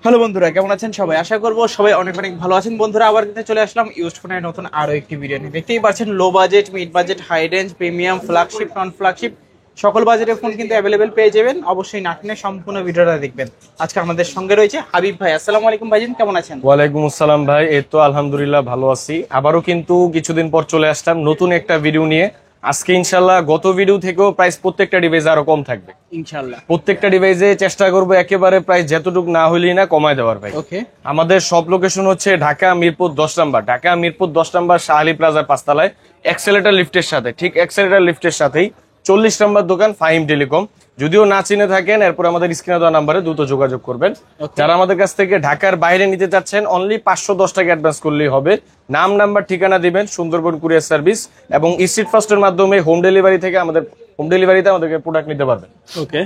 Hello বন্ধুরা, কেমন আছেন সবাই? আশা করবো সবাই অনেক অনেক ভালো আছেন। বন্ধুরা, আবার কিন্তু চলে আসলাম ইউজড ফোনের নতুন আরো একটি ভিডিও নিয়ে। দেখতেই পাচ্ছেন, low budget, mid budget, high range, premium, flagship, non flagship সকল বাজেটের ফোন কিন্তু অ্যাভেলেবেল পেয়ে যাবেন। অবশ্যই না টেনে সম্পূর্ণ ভিডিওটা দেখবেন। আজকে আমাদের সঙ্গে রয়েছে হাবিব ভাই। আসসালামু আলাইকুম ভাইজান, কেমন আছেন? ওয়ালাইকুম আসসালাম ভাই, এই তো আলহামদুলিল্লাহ ভালো আছি। আবারও কিন্তু কিছুদিন পর চলে আসলাম নতুন একটা ভিডিও নিয়ে। আজকে ইনশাল্লাহ গত ভিডিও থেকেও প্রাইস প্রত্যেকটা ডিভাইস আরো কম থাকবে ইনশাআল্লাহ। প্রত্যেকটা ডিভাইসে চেষ্টা করবো একেবারে প্রাইস যতটুকু না হইলেই না কমায় দেওয়ার ভাই। ওকে। আমাদের সব লোকেশন হচ্ছে ঢাকা মিরপুর 10 নাম্বার, ঢাকা মিরপুর 10 নাম্বার শাহালি প্লাজার 5 তলায় এক্সেলেটর লিফটের সাথে, ঠিক এক্সেলেটর লিফটের সাথেই 40 নাম্বার দোকান ফাহিম টেলিকম। যদিও না চিনে থাকেন, এরপর আমাদের স্ক্রিনে দেওয়া নাম্বারে দ্রুত যোগাযোগ করবেন। যারা আমাদের কাছ থেকে ঢাকার বাইরে নিতে চাচ্ছেন, অনলি 510 টাকা অ্যাডভান্স করলেই হবে। নাম, নাম্বার, ঠিকানা দিবেন, সুন্দরবন কুরিয়ার সার্ভিস এবং স্ট্রিট ফাস্টের মাধ্যমে হোম ডেলিভারি থেকে হোম ডেলিভারিতে আমাদেরকে প্রোডাক্ট নিতে পারবেন। ওকে।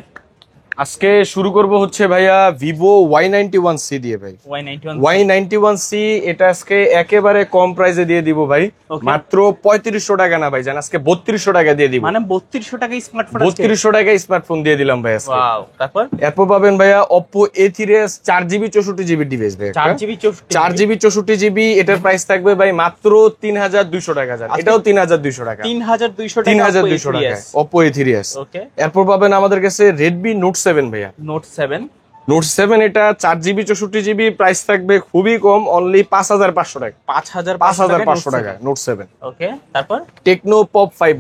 আজকে শুরু করব হচ্ছে ভাইয়া ভিভো Y91C দিয়ে ভাই। Y91C এটা আজকে একেবারে কম প্রাইসে দিয়ে দিব ভাই, মাত্র 3500 টাকা না ভাই জান, আজকে 3200 টাকা দিয়ে দিব। মানে 3200 টাকায় স্মার্টফোন, 3200 টাকায় স্মার্টফোন দিয়ে দিলাম ভাই আজকে। ওয়াও। তারপর এরপর পাবেন ভাইয়া Oppo A3s 4GB 64GB device ভাই, 4GB 64GB। এটার প্রাইস থাকবে ভাই মাত্র 3200 টাকা জান, এটাও 3200 টাকা, 3200 টাকা Oppo A3s। ওকে। এরপর পাবেন আমাদের কাছে Redmi Note 7 ভাইয়া। Note 7 এটা 4GB 64GB, প্রাইস থাকবে খুবই কম, অনলি 5500 টাকা, 5500 টাকা Note 7। ওকে। তারপর টেকনো Pop 5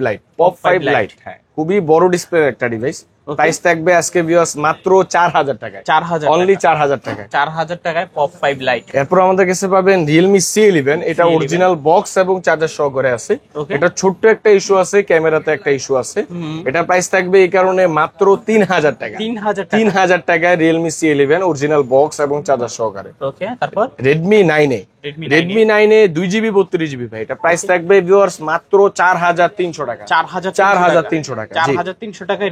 Lite, হ্যাঁ খুবই বড় ডিসপ্লে একটা ডিভাইস। প্রাইস থাকবে আজকে ভিউয়ার্স মাত্র 4000 টাকায়, 4000 অনলি 4000 টাকায়, 4000 টাকায় Pop 5 Lite। এরপর আমাদের কাছে পাবেন Realme C11, এটা অরিজিনাল বক্স এবং চার্জার সহকারে আছে। এটা ছোট্ট একটা ইস্যু আছে, ক্যামেরাতে একটা ইস্যু আছে। এটা প্রাইস থাকবে এই কারণে মাত্র 3000 টাকা, 3000 টাকায় Realme C11 অরিজিনাল বক্স এবং চার্জার সহকারে। ওকে। তারপর Redmi 9A, Redmi 9A 2GB 32GB ভাই, এটা প্রাইস থাকবে ভিউয়ার্স মাত্র 4300 টাকা, 4300 টাকা, 4300 টাকায়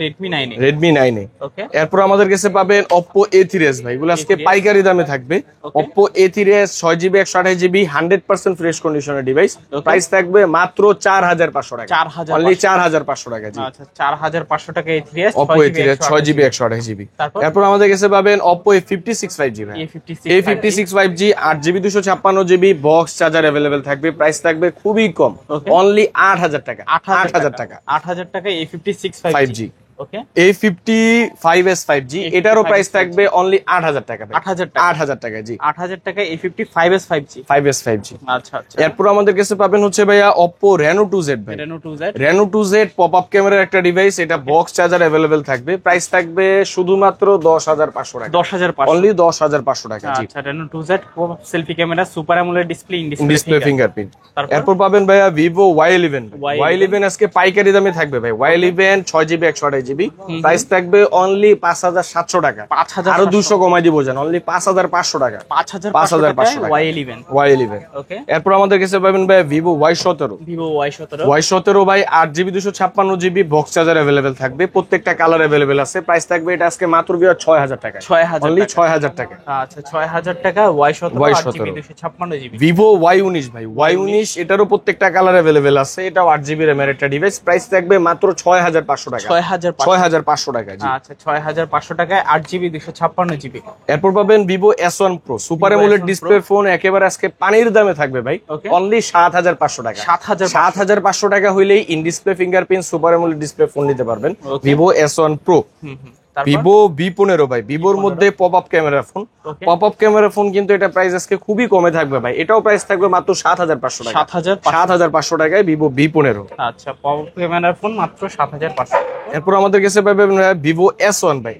Redmi 9A। ওকে। এরপর আমাদের কাছে পাবেন Oppo A3s ভাই, এগুলো আজকে পাইকারি দামে থাকবে। Oppo A3s 6GB 128GB 100% fresh কন্ডিশনের ডিভাইস, প্রাইস থাকবে মাত্র 4500 টাকা, অনলি 4500 টাকা। জি আচ্ছা, 4500 টাকা A3s, Oppo A3s 6GB 128GB। এরপর আমাদের কাছে পাবেন Oppo A56 5G ভাই, A56 5G 8GB 256GB box charger available থাকবে, প্রাইস থাকবে খুবই কম, অনলি 8000 টাকা, 8000 টাকা, 8000 টাকা A56 5G। ওকে। A55s 5G এটারও প্রাইস থাকবে অনলি 8000 টাকা, 8000 টাকা। জি 8000 টাকা A55s 5G। আচ্ছা আচ্ছা। এরপর আমাদের কাছে পাবেন হচ্ছে ভাইয়া Oppo Reno 2Z ভাই, Reno 2Z পপ আপ ক্যামেরার একটা ডিভাইস, এটা বক্স চার্জার अवेलेबल থাকবে, প্রাইস থাকবে শুধুমাত্র 10500 টাকা, 10500, অনলি 10500 টাকা। জি আচ্ছা। Reno 2Z pop up selfie camera, super AMOLED display fingerprint. এরপর পাবেন ভাইয়া Vivo Y11, Y11 আজকে পাইকারি দামে থাকবে ভাই। Y11 6GB 128GB, প্রাইস থাকবে অনলি 5700 টাকা, আরো 200 কমাই দিব জান, অনলি 5500 টাকা, 5500 টাকা Y11। ওকে। এরপর আমাদের কাছে পাবেন ভাই Vivo Y17, Y17 ভাই 8GB 256GB box charger available থাকবে, প্রত্যেকটা কালার अवेलेबल আছে। প্রাইস থাকবে এটা আজকে মাত্র 6000 টাকা, অনলি 6000 টাকা। আচ্ছা, 6000 টাকা Y17 8GB 256GB। Vivo Y19 ভাই, Y19 এটারও প্রত্যেকটা কালার अवेलेबल আছে, এটাও 8GB র্যামের একটা ডিভাইস, প্রাইস থাকবে মাত্র 6500 টাকা, 6500 টাকা। জি আচ্ছা, 6500 টাকায় 8GB 256GB। এরপর পাবেন Vivo S1 Pro super AMOLED display phone, একেবারে আজকে পানির দামে থাকবে ভাই, অনলি 7500 টাকা, 7500 টাকা হইলেই in display fingerprint super AMOLED display phone নিতে পারবেন Vivo S1 Pro। Vivo V15 ভাই, ভিভোর মধ্যে pop up camera phone, pop up camera phone, কিন্তু এটা প্রাইস আজকে খুবই কমে থাকবে ভাই, এটাও প্রাইস থাকবে মাত্র 7500 টাকা, 7500 টাকায় Vivo V15। আচ্ছা, পপ আপ ক্যামেরার ফোন মাত্র 7500। এরপর আমাদের কাছে পাবেন Vivo S1 ভাই,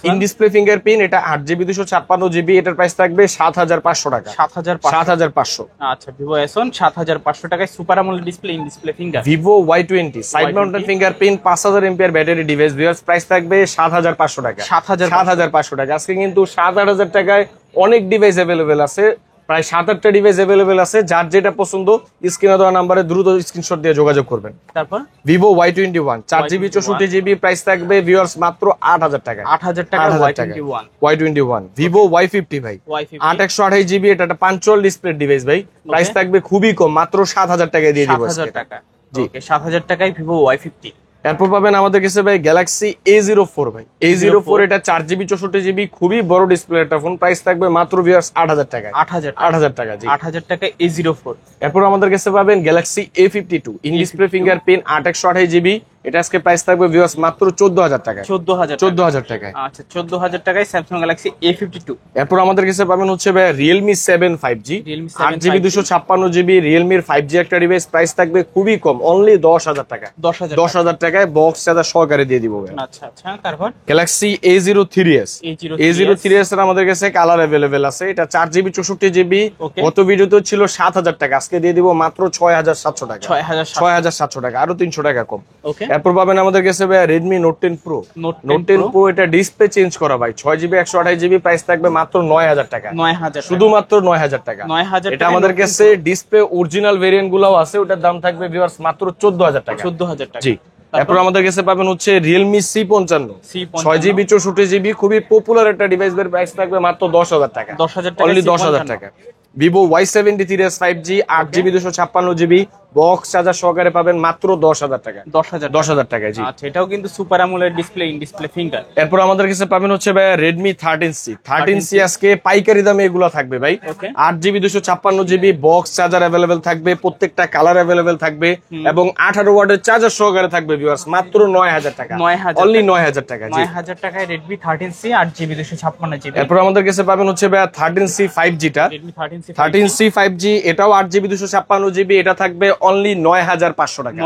ইন ডিসপ্লে ফিঙ্গারপ্রিন্ট, এটা 8GB 256GB, এটার প্রাইস থাকবে 7500 টাকা, 7500। আচ্ছা, Vivo S1 7500 টাকায় super AMOLED display, in display finger. Vivo Y20 side mounted fingerprint 5000 mAh battery device, viewers price থাকবে 7500 টাকা, 7500 টাকা। আজকে কিন্তু 7-8000 টাকায় অনেক ডিভাইস अवेलेबल আছে, প্রায় 7-8টা ডিভাইস अवेलेबल আছে। যার যেটা পছন্দ স্ক্রিনে দেওয়া নম্বরে দ্রুত স্ক্রিনশট দিয়ে যোগাযোগ করবেন। তারপর Vivo Y21 4GB 64GB, price থাকবে ভিউয়ার্স মাত্র 8000 টাকা, 8000 টাকা Y21। Vivo Y50 ভাই, 8128GB, এটা একটা পাঞ্চুয়াল ডিসপ্লে ডিভাইস ভাই, প্রাইস থাকবে খুবই কম, মাত্র 7000 টাকায় দিয়ে দিব আজকে। 7000 টাকা। জি 7000 টাকায় Vivo Y50। এরপর পাবেন আমাদের কাছে ভাই গ্যালাক্সি A04 ভাই। A04 এটা 4GB 64GB খুবই বড় ডিসপ্লে একটা ফোন, প্রাইস থাকবে মাত্র ভিউয়ার্স 8000 টাকা। 8000 টাকা জি। 8000 টাকা A04। এরপর আমাদের কাছে পাবেন Galaxy A52 in display fingerprint 8/128GB, এটা আজকে প্রাইস থাকবে ভিউয়ার্স মাত্র 14000 টাকা। 14000 টাকায়। আচ্ছা 14000 টাকায় স্যামসাং গ্যালাক্সি A52। এরপর আমাদের কাছে পাবেন হচ্ছে ভাই Realme 7 5G 8GB 256GB Realme 5G একটা ডিভাইস, প্রাইস থাকবে খুবই কম, অনলি 10000 টাকা। 10000 টাকায় বক্স চার্জার সহকারে দিয়ে দিব ভাই। আচ্ছা আচ্ছা তারপর গ্যালাক্সি A03s A03s এর আমাদের কাছে কালার अवेलेबल আছে, এটা 4GB 64GB, গত ভিডিওতে ছিল 7000 টাকা, আজকে দিয়ে দিব মাত্র 6700 টাকা। 6700 টাকা, আরো 300 টাকা কম। ওকে এরপর পাবেন আমাদের কাছে ভাই Redmi Note 10 Pro। Note 10 Pro এটা ডিসপ্লে চেঞ্জ করা ভাই, 6GB 128GB, প্রাইস থাকবে মাত্র 9000 টাকা। 9000 শুধুমাত্র 9000 টাকা। 9000 এটা আমাদের কাছে ডিসপ্লে অরিজিনাল ভেরিয়েন্ট গুলাও আছে, ওটার দাম থাকবে ভিউয়ার্স মাত্র 14000 টাকা। 14000 টাকা জি। এরপর আমাদের কাছে পাবেন হচ্ছে Realme C55 6GB 64GB খুবই পপুলার একটা ডিভাইস, এর প্রাইস থাকবে মাত্র 10000 টাকা। 10000 টাকা, অনলি 10000 টাকা। Vivo Y73s 5G 8GB 256GB box charger সহকারে পাবেন মাত্র 10000 টাকা। 10000 টাকা জি। আচ্ছা এটাও কিন্তু super AMOLED display, in display finger. এরপর আমাদের কাছে পাবেন হচ্ছে ভাই Redmi 13C আজকে পাইকারি দামে এগুলো থাকবে ভাই। 8GB 256GB box charger available থাকবে, প্রত্যেকটা কালার अवेलेबल থাকবে এবং 18 ওয়াটের চার্জার সহকারে থাকবে ভিউয়ার্স মাত্র 9000 টাকা। অনলি 9000 টাকা জি। 9000 টাকায় Redmi 13C 8GB 256GB। এরপর আমাদের কাছে পাবেন হচ্ছে ভাই 13C 5G টা, Redmi 13C 13C 5G এটাও 8GB 256GB, এটা থাকবে অনলি 9500 টাকা।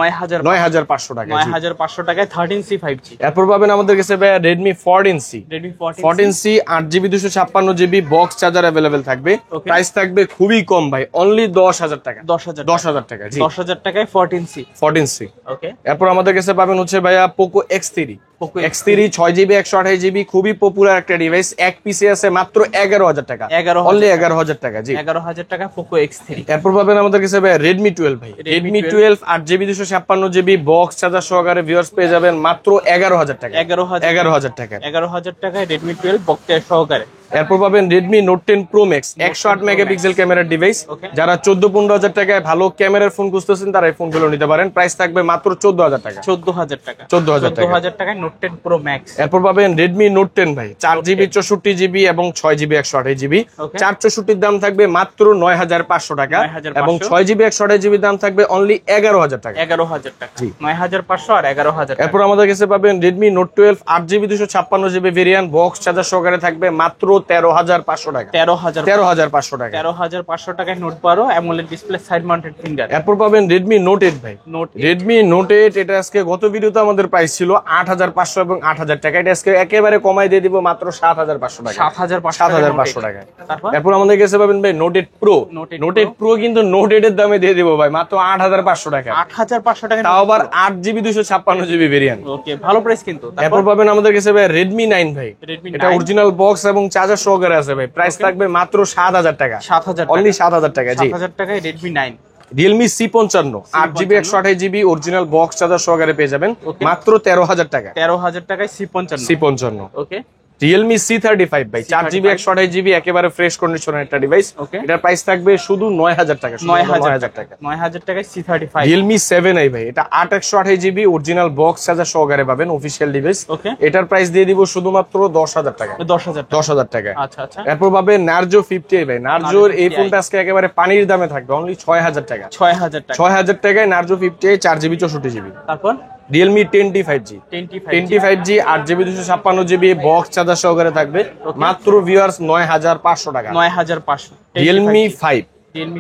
9500 টাকা জি। 9500 টাকায় 13C 5G। এরপর পাবেন আমাদের কাছে ভাই Redmi 14C 8GB 256GB box charger available থাকবে, প্রাইস থাকবে খুবই কম ভাই, অনলি 10000 টাকা। 10000 টাকা জি। 10000 টাকায় 14C। ওকে। এরপর আমাদের কাছে পাবেন হচ্ছে ভাইয়া Poco X3 6GB 128GB খুবই পপুলার একটা ডিভাইস, এক পিসে আছে মাত্র 11000 টাকা। অনলি 11000 টাকা জি। 11000 টাকা Poco X3। এরপর পাবেন আমাদের কাছে ভাই Redmi 12 ভাই। Redmi 12 8GB 256GB box charger সহকারে ভিউয়ার্স পেয়ে যাবেন মাত্র 11000 টাকা। 11000 টাকা। 11000 টাকায় Redmi 12 বক্স চার্জার সহকারে। এরপর পাবেন Redmi Note 10 Pro Max 108 megapixel ক্যামেরার ডিভাইস, যারা 14-15 টাকায় ভালো ক্যামেরার ফোন খুঁজতেছেন তারা এই ফোনগুলো নিতে পারেন, প্রাইস থাকবে মাত্র 14000 টাকা। 14000 টাকা। 14000 টাকায় Note 10 Pro Max। এরপর পাবেন Redmi Note 10 ভাই 4GB 64GB এবং 6GB 128GB, 464 এর দাম থাকবে মাত্র 9500 টাকা এবং 6GB 128GB দাম থাকবে অনলি 11000 টাকা। 11000 টাকা 9500 আর 11000 টাকা। এরপর আমাদের কাছে পাবেন Redmi Note 12 8GB 256GB variant box charger সহকারে থাকবে মাত্র 13500 টাকা। 13500 টাকা। 13500 টাকায় note 12 AMOLED display side mounted finger. এরপর পাবেন Redmi Note 8 ভাই। Redmi Note 8 এটা আজকে গত ভিডিওতে আমাদের প্রাইস ছিল 8500 এবং 8000 টাকা, এটা আজকে একেবারে কমাই দিয়ে দিব মাত্র 7500 টাকা। 7500 টাকা। এরপর আমাদের কাছে পাবেন ভাই Note 8 Pro। Note 8 Pro কিন্তু Note 8 এর দামে দিয়ে দিব ভাই মাত্র 8500 টাকা। 8500 টাকা, তাও আবার 8GB 256GB ভেরিয়েন্ট। ওকে ভালো প্রাইস কিন্তু। এরপর পাবেন আমাদের কাছে ভাই Redmi 9 ভাই। এটা অরিজিনাল বক্স এবং চার্জার সহকারে আছে ভাই, প্রাইস থাকবে মাত্র 7000 টাকা। 7000 অনলি 7000 টাকা জি। 7000 টাকায় Redmi 9। Realme C55 8GB 128GB original box charger সহকারে পেয়ে যাবেন মাত্র 13000 টাকা। 13000 টাকায় C55 ওকে। Realme C35 ভাই 4GB 128GB একেবারে ফ্রেশ কন্ডিশনের একটা ডিভাইস, এটার প্রাইস থাকবে শুধু 9000 টাকা। 9000 টাকা। 9000 টাকায় C35। Realme 7i ভাই, এটা 8/128GB অরিজিনাল বক্স চার্জার সহকারে পাবেন, অফিশিয়াল ডিভাইস, এটার প্রাইস দিয়ে দিব শুধুমাত্র 10000 টাকা। 10000 টাকা। আচ্ছা আচ্ছা। এরপর পাবেন Narzo 50i ভাই। Narzoর এই ফোনটা আজকে একেবারে পানির দামে থাকবে, অনলি 6000 টাকা। 6000 টাকায় Narzo 50i 4GB 64GB। তারপর Realme 10T 5G 8GB 256GB box charger সহকারে থাকবে মাত্র ভিউয়ার্স 9500 টাকা। 9500। Realme 5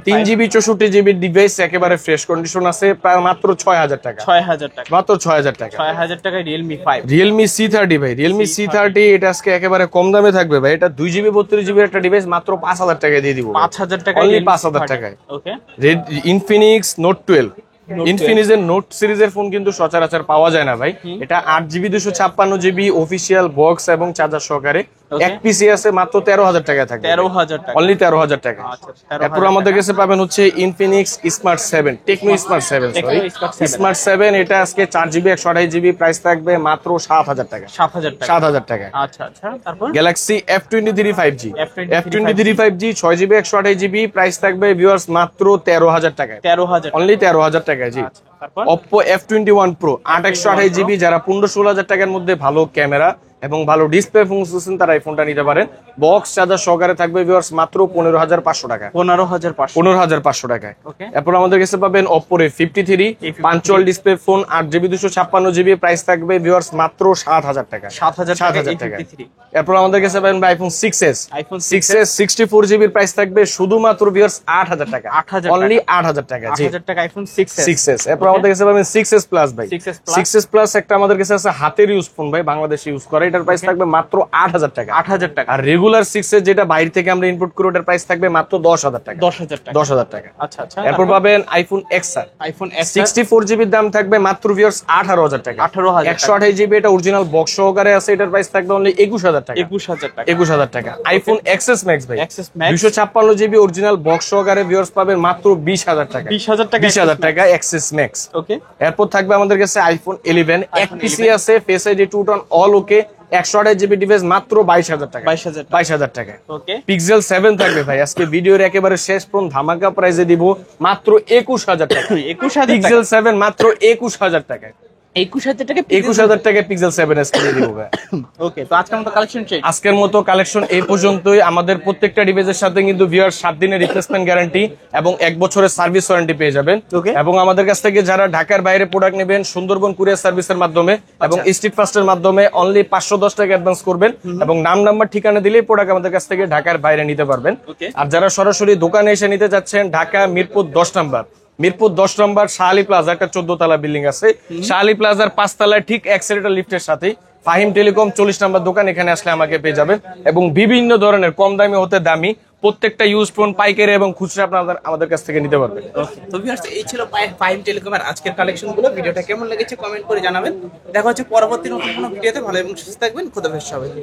3GB 64GB ডিভাইস একেবারে ফ্রেশ কন্ডিশন আছে, প্রায় মাত্র 6000 টাকা। 6000 টাকা। মাত্র 6000 টাকা। 6000 টাকায় Realme 5। Realme C30 ভাই। Realme C30 এটা আজকে একেবারে কম দামে থাকবে ভাই, এটা 2GB 32GB একটা ডিভাইস মাত্র 5000 টাকা দিয়ে দিব। 5000 টাকা। অনলি 5000 টাকায়। ওকে। Infinix Note 12 ইনফিনিক্সের নোট সিরিজের ফোন কিন্তু সচরাচর পাওয়া যায় না ভাই, এটা 8GB 256GB অফিশিয়াল বক্স এবং চার্জার সহকারে এক পিসি আছে মাত্র 13000 টাকায় থাকবে। 13000 টাকা। অনলি 13000 টাকা। এরপর আমাদের কাছে পাবেন হচ্ছে Infinix smart 7 Tecno smart 7 sorry smart 7, এটা আজকে 4GB 128GB প্রাইস থাকবে মাত্র 7000 টাকা। 7000 টাকা। আচ্ছা আচ্ছা। তারপর Galaxy F23 5G 5G 6GB 128GB price থাকবে ভিউয়ার্স মাত্র 13000 টাকা। 13000 অনলি 13000 টাকা জি। তারপর Oppo F21 Pro 8/128GB, যারা 15-16 হাজার টাকার মধ্যে ভালো ক্যামেরা এবং ভালো ডিসপ্লে ফোন খুঁজছেন তারা এই ফোনটা নিতে পারেন। বক্স চার্জার সহকারে থাকবে ভিউয়ার্স মাত্র 15,500 টাকা। 15,500 15,500 টাকায়। ওকে, এরপর আমাদের কাছে পাবেন Oppo A53 punctual display phone 8GB 256GB, price থাকবে ভিউয়ার্স মাত্র 7,000 টাকা। 7,000 টাকা। এরপর আমাদের কাছে পাবেন iPhone 6s, iPhone 6s 64GB, price থাকবে শুধুমাত্র ভিউয়ার্স 8,000 টাকা। 8,000 অনলি 8,000 টাকা। জি 8,000 টাকা আইফোন 6s। 6s। এরপর আমাদের কাছে পাবেন 6s প্লাস ভাই। 6s প্লাস একটা আমাদের কাছে আছে হাতের ইউজ ফোন ভাই, বাংলাদেশে ইউজ করে, এটার প্রাইস থাকবে মাত্র 8,000 টাকা। 8,000 টাকা। আর রেগুলার 6s যেটা বাইরে থেকে আমরা ইনপুট করি ওটার প্রাইস থাকবে মাত্র 10,000 টাকা। 10,000 টাকা। 10,000 টাকা। আচ্ছা আচ্ছা। এরপর পাবেন আইফোন XR, আইফোন 64GB দাম থাকবে মাত্র ভিউয়ার্স 18,000 টাকা। 18,000 128GB, এটা অরিজিনাল বক্স সহকারে আছে, এটার প্রাইস থাকবে অনলি 21,000 টাকা। 21,000 টাকা। 21,000 টাকা। আইফোন XS Max ভাই, XS Max 256GB original box সহকারে ভিউয়ার্স পাবেন মাত্র 20,000 টাকা। 20,000 টাকা। 20,000 টাকা XS Max। ওকে, এরপর থাকবে আমাদের কাছে আইফোন 11 এক পিসি আছে, ফেস আইডি 2 টোন অল ওকে, 128GB ডিভাইস মাত্র 22,000 টাকা। 22,000 টাকা। ওকে, পিক্সেল 7 থাকবে ভাই, আজকে ভিডিওর একেবারে শেষ পর্যন্ত ধামাকা প্রাইসে দিব মাত্র 21,000 টাকা। 21,000 পিক্সেল 7 মাত্র 21,000 টাকা। 21,000 টাকা। 21,000 টাকা পিক্সেল 7s কিনে দিব ভাই। ওকে, তো আজকের মতো কালেকশন শেষ। আজকের মতো কালেকশন এই পর্যন্তই। আমাদের প্রত্যেকটা ডিভাইসের সাথে কিন্তু ভিউয়ার 7 দিনের রিপ্লেসমেন্ট গ্যারান্টি এবং 1 বছরের সার্ভিস ওয়ারেন্টি পেয়ে যাবেন। Okay. এবং আমাদের কাছ থেকে যারা ঢাকার বাইরে প্রোডাক্ট নেবেন সুন্দরবন কুরিয়ার সার্ভিসের মাধ্যমে এবং স্ট্রিট ফাস্টের মাধ্যমে অনলি 510 টাকা অ্যাডভান্স করবেন এবং নাম্বার ঠিকানা দিলেই প্রোডাক্ট আমাদের কাছ থেকে ঢাকার বাইরে নিতে পারবেন। Okay. আর যারা সরাসরি দোকানে এসে নিতে যাচ্ছেন, ঢাকা মিরপুর 10 নম্বর, মিরপুর 10 নম্বর শাহালি প্লাজা, একটা 14 তলা বিল্ডিং আছে, শাহালি প্লাজার 5 তলায় ঠিক অ্যাক্সেলেটর লিফটের সাথেই ফাহিম টেলিকম 40 নম্বর দোকান, এখানে আসলে আমাকে পেয়ে যাবেন। এবং বিভিন্ন ধরনের কম দামি হতে দামি প্রত্যেকটা ইউজ ফোন পাইকারি এবং খুচরা আপনারা আমাদের কাছ থেকে নিতে পারবেন। তো ভিউয়ার্স, এই ছিল ফাহিম টেলিকমের আজকের কালেকশন গুলো। ভিডিওটা কেমন লেগেছে কমেন্ট করে জানাবেন। দেখা হচ্ছে পরবর্তী নতুন কোনো ভিডিওতে। ভালো এবং সুস্থ থাকবেন। খুদা হাফেজ সবাইকে।